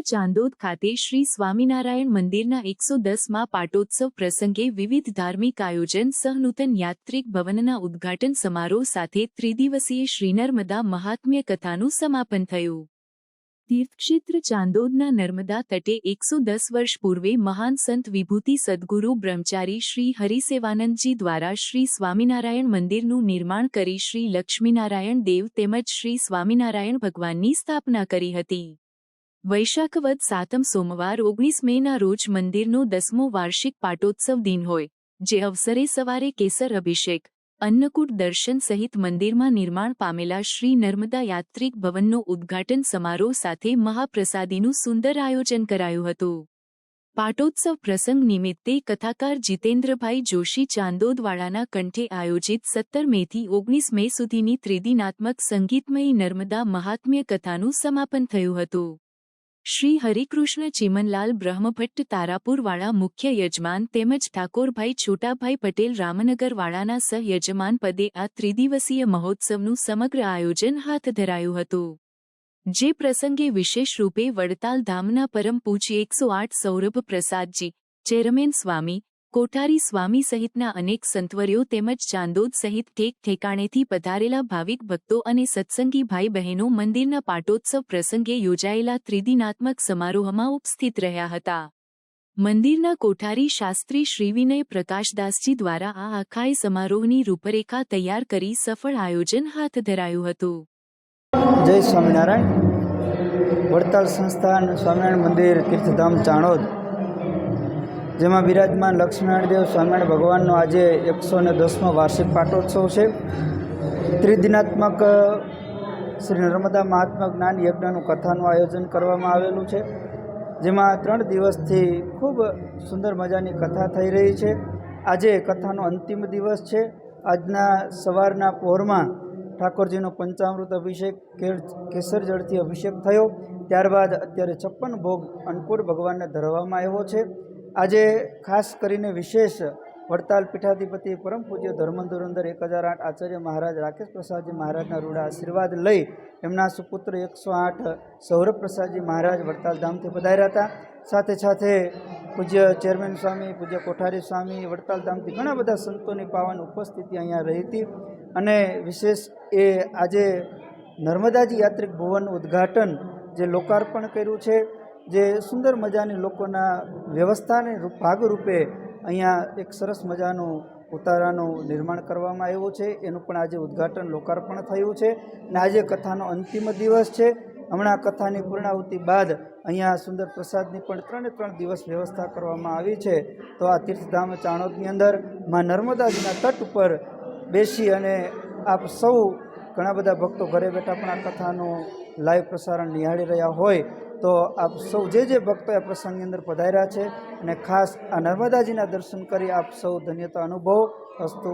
ચાંદોદ ખાતે શ્રી સ્વામિનારાયણ મંદિરના 110મા પાટોત્સવ પ્રસંગે વિવિધ ધાર્મિક આયોજન સહ નૂતન યાત્રિક ભવનના ઉદ્ઘાટન સમારોહ સાથે ત્રિદિવસીય શ્રી નર્મદા મહાત્મ્ય કથાનું સમાપન થયું। તીર્થક્ષેત્ર ચાંદોદના નર્મદા તટે 110 વર્ષ પૂર્વે મહાન સંત વિભૂતિ સદ્ગુરુ બ્રહ્મચારી શ્રી હરિસેવાનંદજી દ્વારા શ્રી સ્વામિનારાયણ મંદિરનું નિર્માણ કરી શ્રી લક્ષ્મીનારાયણ દેવ તેમજ શ્રી સ્વામિનારાયણ ભગવાનની સ્થાપના કરી હતી। વૈશાખ વદ 7 સોમવાર 19 મેના રોજ મંદિરનો 10મો વાર્ષિક પાટોત્સવ દિન હોય, જે અવસરે સવારે કેસર અભિષેક, અન્નકૂટ દર્શન સહિત મંદિરમાં નિર્માણ પામેલા શ્રી નર્મદા યાત્રિક ભવનનો ઉદ્ઘાટન સમારોહ સાથે મહાપ્રસાદીનું સુંદર આયોજન કરાયું હતું। પાટોત્સવ પ્રસંગ નિમિત્તે કથાકાર જીતેન્દ્રભાઈ જોશી ચાંદોદવાળાના કંઠે આયોજિત 17 મેથી 19 મે સુધીની ત્રિદિનાત્મક સંગીતમયી નર્મદા મહાત્મ્ય કથાનું સમાપન થયું હતું। શ્રી હરિકૃષ્ણ ચિમનલાલ બ્રહ્મભટ્ટ તારાપુરવાળા મુખ્ય યજમાન તેમજ ઠાકોરભાઈ છોટાભાઈ પટેલ રામનગરવાળાના સહયજમાન પદે આ ત્રિદિવસીય મહોત્સવનું સમગ્ર આયોજન હાથ ધરાયું હતું, જે પ્રસંગે વિશેષ રૂપે વડતાલ ધામના પરમ પૂજ્ય 108 સૌરભ પ્રસાદજી, ચેરમેન સ્વામી, કોઠારી સ્વામી સહિતના અનેક સંતવર્યો તેમજ ચાંદોદ સહિત ઠેક ઠેકાણેથી પધારેલા ભાવિક ભક્તો અને સત્સંગી ભાઈ બહેનો મંદિરના પાટોત્સવ પ્રસંગે યોજાયેલા ત્રિદિનાત્મક સમારોહમાં ઉપસ્થિત રહ્યા હતા। મંદિરના કોઠારી શાસ્ત્રી શ્રી વિનય પ્રકાશદાસજી દ્વારા આ આખાય સમારોહની રૂપરેખા તૈયાર કરી સફળ આયોજન હાથ ધરાયું હતું। જય સ્વામિનારાયણ। વડતાલ સંસ્થાન સ્વામિનારાયણ મંદિર તીર્થધામ ચાણોદ, જેમાં બિરાજમાન લક્ષ્મીનારાયણ દેવ સ્વામિનારાયણ ભગવાનનો આજે 110મો વાર્ષિક પાટોત્સવ છે। ત્રિદિનાત્મક શ્રી નર્મદા મહાત્મ્ય જ્ઞાન યજ્ઞનું કથાનું આયોજન કરવામાં આવેલું છે, જેમાં 3 દિવસથી ખૂબ સુંદર મજાની કથા થઈ રહી છે। આજે કથાનો અંતિમ દિવસ છે। આજના સવારના પહોરમાં ઠાકોરજીનો પંચામૃત અભિષેક, કેસર જળથી અભિષેક થયો। ત્યારબાદ અત્યારે 56 ભોગ અન્નકૂટ ભગવાનને ધરવામાં આવ્યો છે। આજે ખાસ કરીને વિશેષ વડતાલ પીઠાધિપતિ પરમ પૂજ્ય ધર્મધુરંધર 1008 આચાર્ય મહારાજ રાકેશ પ્રસાદજી મહારાજના રૂડા આશીર્વાદ લઈ એમના સુપુત્ર 108 સૌરભ પ્રસાદજી મહારાજ વડતાલ ધામથી પધાર્યા હતા। સાથે સાથે પૂજ્ય ચેરમેન સ્વામી, પૂજ્ય કોઠારી સ્વામી, વડતાલ ધામથી ઘણા બધા સંતોની પાવન ઉપસ્થિતિ અહીંયા રહી હતી। અને વિશેષ એ આજે નર્મદાજી યાત્રિક ભવનનું ઉદ્ઘાટન જે લોકાર્પણ કર્યું છે, જે સુંદર મજાની લોકોના વ્યવસ્થાને ભાગરૂપે અહીંયા એક સરસ મજાનું ઉતારાનું નિર્માણ કરવામાં આવ્યું છે, એનું પણ આજે ઉદ્ઘાટન લોકાર્પણ થયું છે। અને આજે કથાનો અંતિમ દિવસ છે। હમણાં કથાની પૂર્ણાહુતિ બાદ અહીંયા સુંદર પ્રસાદની પણ 3 દિવસ વ્યવસ્થા કરવામાં આવી છે। તો આ તીર્થધામ ચાણોદની અંદર માં નર્મદાજીના તટ ઉપર બેસી અને આપ સૌ ઘણા બધા ભક્તો ઘરે બેઠા પણ આ કથાનું લાઈવ પ્રસારણ નિહાળી રહ્યા હોય તો આપ સૌ જે ભક્તો આ પ્રસંગની અંદર પધાર્યા છે અને ખાસ આ નર્મદાજીના દર્શન કરી આપ સૌ ધન્યતા અનુભવ અસ્તુ।